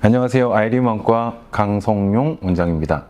안녕하세요. 아이리먼과 강성용 원장입니다.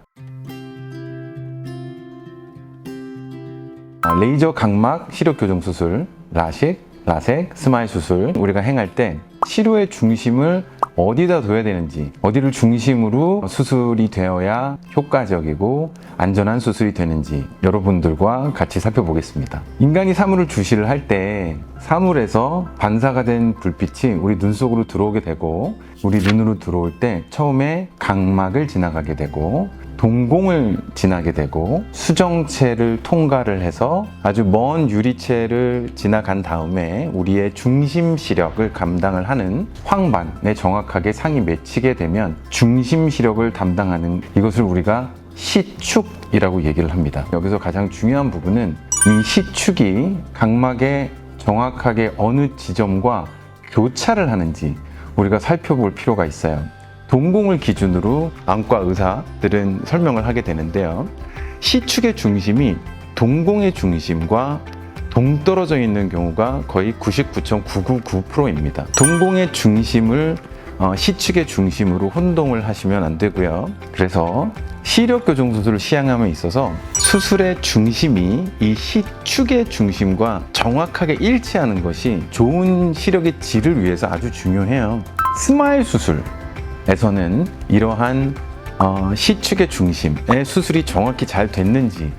레이저 각막 시력 교정 수술, 라식, 라섹, 스마일 수술 우리가 행할 때 치료의 중심을 어디다 둬야 되는지, 어디를 중심으로 수술이 되어야 효과적이고 안전한 수술이 되는지 여러분들과 같이 살펴보겠습니다. 인간이 사물을 주시를 할 때 사물에서 반사가 된 불빛이 우리 눈 속으로 들어오게 되고, 우리 눈으로 들어올 때 처음에 각막을 지나가게 되고 동공을 지나게 되고 수정체를 통과를 해서 아주 먼 유리체를 지나간 다음에 우리의 중심 시력을 감당을 하는 황반에 정확하게 상이 맺히게 되면 중심 시력을 담당하는 이것을 우리가 시축이라고 얘기를 합니다. 여기서 가장 중요한 부분은 이 시축이 각막에 정확하게 어느 지점과 교차를 하는지 우리가 살펴볼 필요가 있어요. 동공을 기준으로 안과 의사들은 설명을 하게 되는데요. 시축의 중심이 동공의 중심과 동떨어져 있는 경우가 거의 99.999%입니다. 동공의 중심을 시축의 중심으로 혼동을 하시면 안 되고요. 그래서 시력 교정 수술을 시행함에 있어서 수술의 중심이 이 시축의 중심과 정확하게 일치하는 것이 좋은 시력의 질을 위해서 아주 중요해요. 스마일 수술에서는 이러한 시축의 중심의 수술이 정확히 잘 됐는지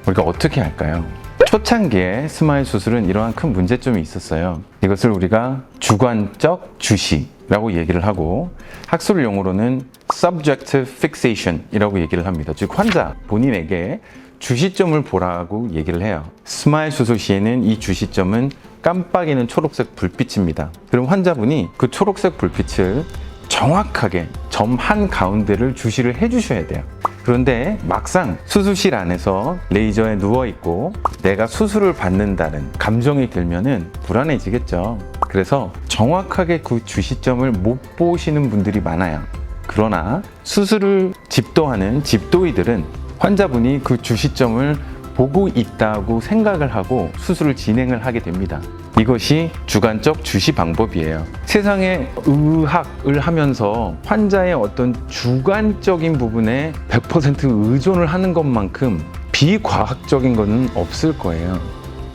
우리가 어떻게 할까요? 초창기에 스마일 수술은 이러한 큰 문제점이 있었어요. 이것을 우리가 주관적 주시라고 얘기를 하고 학술 용어로는 subjective fixation 이라고 얘기를 합니다. 즉 환자 본인에게 주시점을 보라고 얘기를 해요. 스마일 수술 시에는 이 주시점은 깜빡이는 초록색 불빛입니다. 그럼 환자분이 그 초록색 불빛을 정확하게 점 한 가운데를 주시를 해주셔야 돼요. 그런데 막상 수술실 안에서 레이저에 누워있고 내가 수술을 받는다는 감정이 들면은 불안해지겠죠. 그래서 정확하게 그 주시점을 못 보시는 분들이 많아요. 그러나 수술을 집도하는 집도의들은 환자분이 그 주시점을 보고 있다고 생각을 하고 수술을 진행을 하게 됩니다. 이것이 주관적 주시 방법이에요. 세상에 의학을 하면서 환자의 어떤 주관적인 부분에 100% 의존을 하는 것만큼 비과학적인 것은 없을 거예요.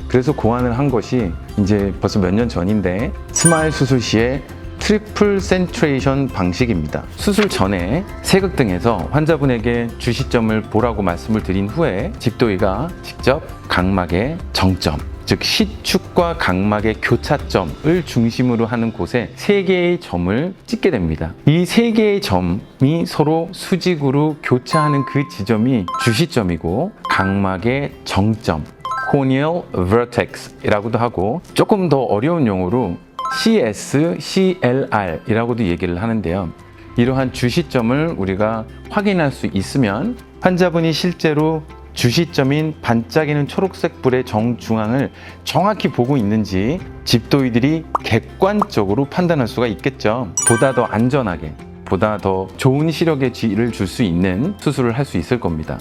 그래서 고안을 한 것이 이제 벌써 몇 년 전인데 스마일 수술 시에 트리플 센트레이션 방식입니다. 수술 전에 세극등에서 환자분에게 주시점을 보라고 말씀을 드린 후에 집도의가 직접 각막의 정점, 즉 시축과 각막의 교차점을 중심으로 하는 곳에 3개의 점을 찍게 됩니다. 이 3개의 점이 서로 수직으로 교차하는 그 지점이 주시점이고 각막의 정점, corneal vertex이라고도 하고 조금 더 어려운 용어로 CSCLR 이라고도 얘기를 하는데요. 이러한 주시점을 우리가 확인할 수 있으면 환자분이 실제로 주시점인 반짝이는 초록색 불의 정중앙을 정확히 보고 있는지 집도의들이 객관적으로 판단할 수가 있겠죠. 보다 더 안전하게, 보다 더 좋은 시력의 질을 줄 수 있는 수술을 할 수 있을 겁니다.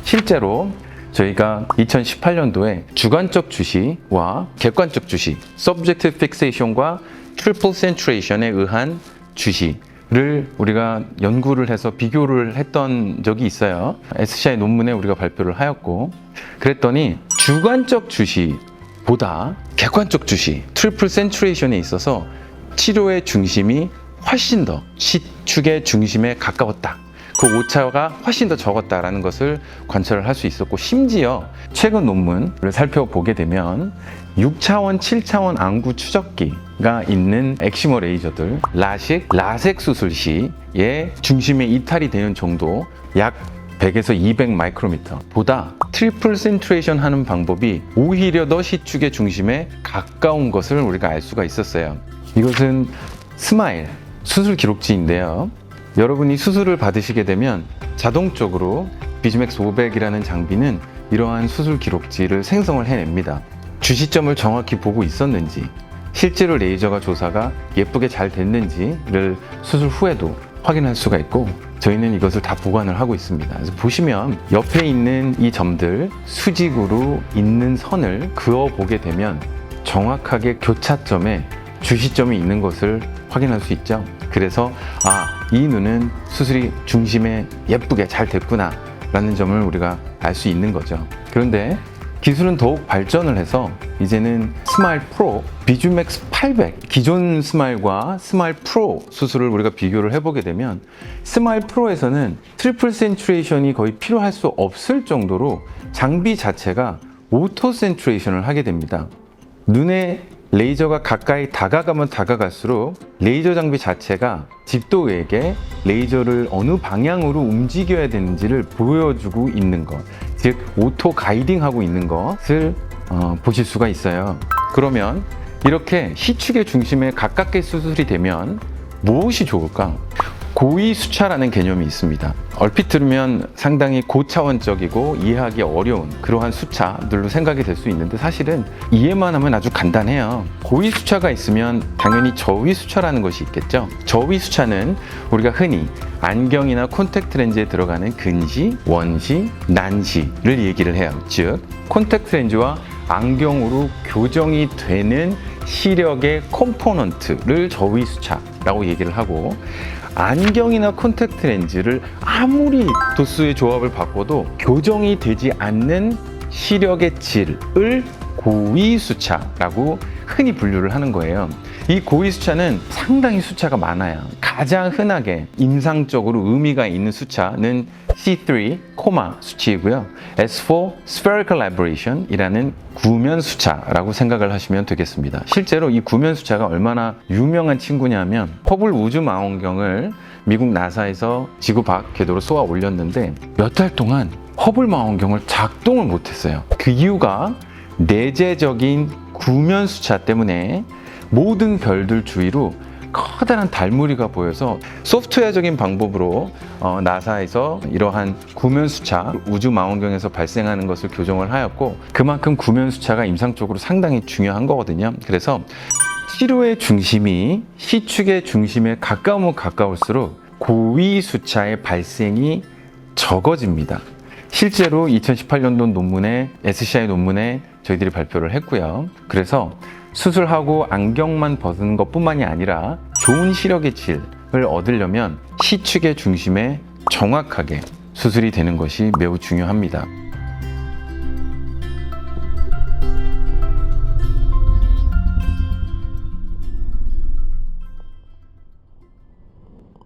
실제로 저희가 2018년도에 주관적 주시와 객관적 주시, subjective fixation과 triple centration에 의한 주시를 우리가 연구를 해서 비교를 했던 적이 있어요. SCI 논문에 우리가 발표를 하였고, 그랬더니 주관적 주시보다 객관적 주시, triple centration에 있어서 치료의 중심이 훨씬 더 시축의 중심에 가까웠다. 그 오차가 훨씬 더 적었다라는 것을 관찰을 할 수 있었고, 심지어 최근 논문을 살펴보게 되면 6차원, 7차원 안구 추적기가 있는 엑시머 레이저들, 라식, 라섹 수술 시에 중심에 이탈이 되는 정도 약 100에서 200 마이크로미터 보다 트리플 센트레이션 하는 방법이 오히려 더 시축의 중심에 가까운 것을 우리가 알 수가 있었어요. 이것은 스마일 수술 기록지인데요. 여러분이 수술을 받으시게 되면 자동적으로 비즈맥스 500이라는 장비는 이러한 수술 기록지를 생성을 해냅니다. 주시점을 정확히 보고 있었는지, 실제로 레이저가 조사가 예쁘게 잘 됐는지를 수술 후에도 확인할 수가 있고, 저희는 이것을 다 보관을 하고 있습니다. 그래서 보시면 옆에 있는 이 점들, 수직으로 있는 선을 그어 보게 되면 정확하게 교차점에 주시점이 있는 것을 확인할 수 있죠. 그래서 이 눈은 수술이 중심에 예쁘게 잘 됐구나 라는 점을 우리가 알 수 있는 거죠. 그런데 기술은 더욱 발전을 해서 이제는 스마일 프로, 비주맥스 800 기존 스마일과 스마일 프로 수술을 우리가 비교를 해보게 되면 스마일 프로에서는 트리플 센츄레이션이 거의 필요할 수 없을 정도로 장비 자체가 오토 센츄레이션을 하게 됩니다. 눈에 레이저가 가까이 다가가면 다가갈수록 레이저 장비 자체가 집도에게 레이저를 어느 방향으로 움직여야 되는지를 보여주고 있는 것, 즉 오토 가이딩하고 있는 것을 보실 수가 있어요. 그러면 이렇게 시축의 중심에 가깝게 수술이 되면 무엇이 좋을까? 고위수차라는 개념이 있습니다. 얼핏 들으면 상당히 고차원적이고 이해하기 어려운 그러한 수차들로 생각이 될 수 있는데 사실은 이해만 하면 아주 간단해요. 고위수차가 있으면 당연히 저위수차라는 것이 있겠죠. 저위수차는 우리가 흔히 안경이나 콘택트 렌즈에 들어가는 근시, 원시, 난시를 얘기를 해요. 즉 콘택트 렌즈와 안경으로 교정이 되는 시력의 컴포넌트를 저위수차라고 얘기를 하고, 안경이나 콘택트 렌즈를 아무리 도수의 조합을 바꿔도 교정이 되지 않는 시력의 질을 고위수차라고 흔히 분류를 하는 거예요. 이 고위수차는 상당히 수차가 많아요. 가장 흔하게 임상적으로 의미가 있는 수차는 C3, 코마 수치이고요. S4, spherical aberration 이라는 구면 수차라고 생각을 하시면 되겠습니다. 실제로 이 구면 수차가 얼마나 유명한 친구냐면 허블 우주망원경을 미국 나사에서 지구 밖 궤도로 쏘아 올렸는데 몇 달 동안 허블 망원경을 작동을 못했어요. 그 이유가 내재적인 구면 수차 때문에 모든 별들 주위로 커다란 달무리가 보여서 소프트웨어적인 방법으로 나사에서 이러한 구면수차, 우주망원경에서 발생하는 것을 교정을 하였고, 그만큼 구면수차가 임상적으로 상당히 중요한 거거든요. 그래서 치료의 중심이 시축의 중심에 가까우면 가까울수록 고위수차의 발생이 적어집니다. 실제로 2018년도 논문에, SCI 논문에 저희들이 발표를 했고요. 그래서 수술하고 안경만 벗은 것뿐만이 아니라 좋은 시력의 질을 얻으려면 시축의 중심에 정확하게 수술이 되는 것이 매우 중요합니다.